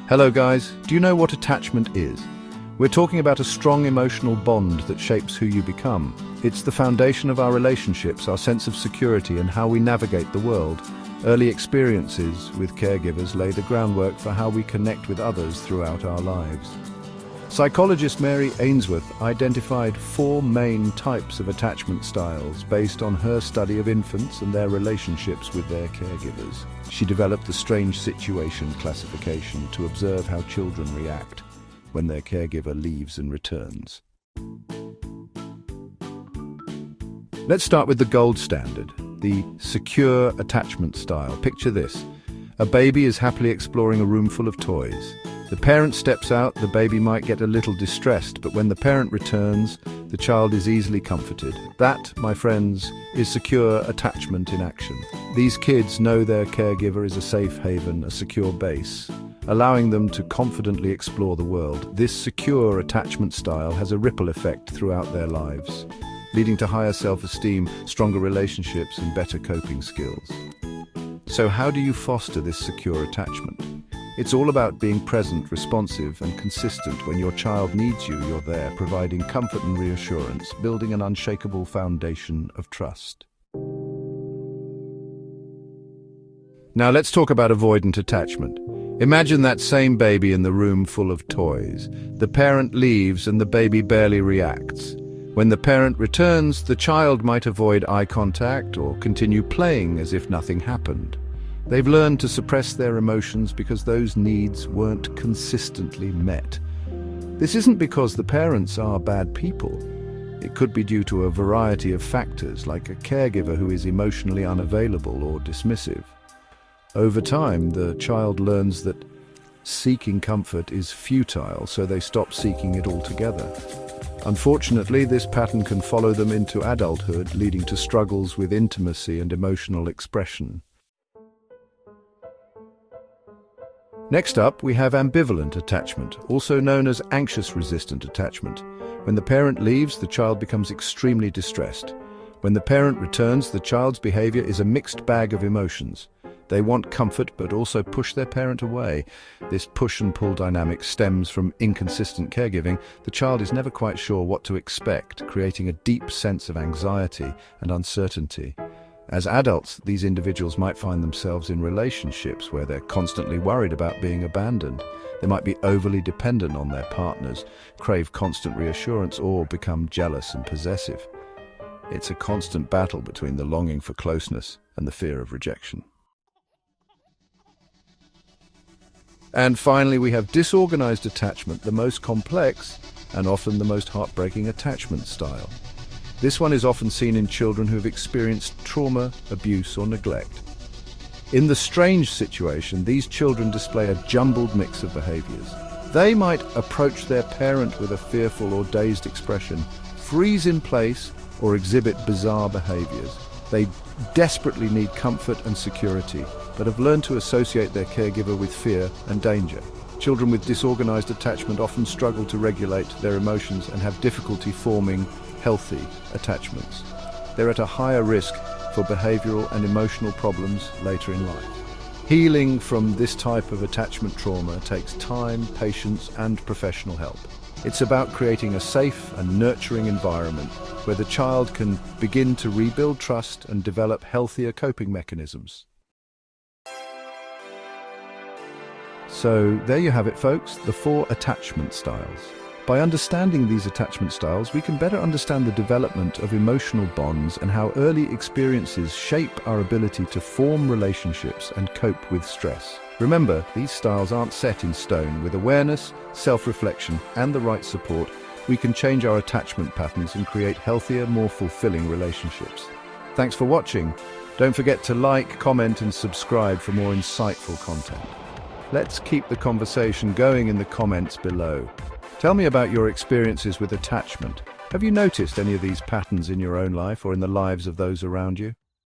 Hello guys, do you know what attachment is? We're talking about a strong emotional bond that shapes who you become. It's the foundation of our relationships, our sense of security, and how we navigate the world. Early experiences with caregivers lay the groundwork for how we connect with others throughout our lives. Psychologist Mary Ainsworth identified 4 main types of attachment styles based on her study of infants and their relationships with their caregivers. She developed the strange situation classification to observe how children react when their caregiver leaves and returns. Let's start with the gold standard, the secure attachment style. Picture this. A baby is happily exploring a room full of toys. The parent steps out, the baby might get a little distressed, but when the parent returns, the child is easily comforted. That, my friends, is secure attachment in action. These kids know their caregiver is a safe haven, a secure base, allowing them to confidently explore the world. This secure attachment style has a ripple effect throughout their lives, leading to higher self-esteem, stronger relationships, and better coping skills. So how do you foster this secure attachment? It's all about being present, responsive, and consistent. When your child needs you, you're there, providing comfort and reassurance, building an unshakable foundation of trust. Now let's talk about avoidant attachment. Imagine that same baby in the room full of toys. The parent leaves and the baby barely reacts. When the parent returns, the child might avoid eye contact or continue playing as if nothing happened. They've learned to suppress their emotions because those needs weren't consistently met. This isn't because the parents are bad people. It could be due to a variety of factors, like a caregiver who is emotionally unavailable or dismissive. Over time, the child learns that seeking comfort is futile, so they stop seeking it altogether. Unfortunately, this pattern can follow them into adulthood, leading to struggles with intimacy and emotional expression. Next up, we have ambivalent attachment, also known as anxious-resistant attachment. When the parent leaves, the child becomes extremely distressed. When the parent returns, the child's behavior is a mixed bag of emotions. They want comfort, but also push their parent away. This push-and-pull dynamic stems from inconsistent caregiving. The child is never quite sure what to expect, creating a deep sense of anxiety and uncertainty. As adults, these individuals might find themselves in relationships where they're constantly worried about being abandoned. They might be overly dependent on their partners, crave constant reassurance, or become jealous and possessive. It's a constant battle between the longing for closeness and the fear of rejection. And finally, we have disorganized attachment, the most complex and often the most heartbreaking attachment style. This one is often seen in children who have experienced trauma, abuse, or neglect. In the strange situation, these children display a jumbled mix of behaviors. They might approach their parent with a fearful or dazed expression, freeze in place, or exhibit bizarre behaviors. They desperately need comfort and security, but have learned to associate their caregiver with fear and danger. Children with disorganized attachment often struggle to regulate their emotions and have difficulty forming healthy attachments. They're at a higher risk for behavioral and emotional problems later in life. Healing from this type of attachment trauma takes time, patience, and professional help. It's about creating a safe and nurturing environment where the child can begin to rebuild trust and develop healthier coping mechanisms. So there you have it, folks, the 4 attachment styles. By understanding these attachment styles, we can better understand the development of emotional bonds and how early experiences shape our ability to form relationships and cope with stress. Remember, these styles aren't set in stone. With awareness, self-reflection, and the right support, we can change our attachment patterns and create healthier, more fulfilling relationships. Thanks for watching. Don't forget to like, comment, and subscribe for more insightful content. Let's keep the conversation going in the comments below. Tell me about your experiences with attachment. Have you noticed any of these patterns in your own life or in the lives of those around you?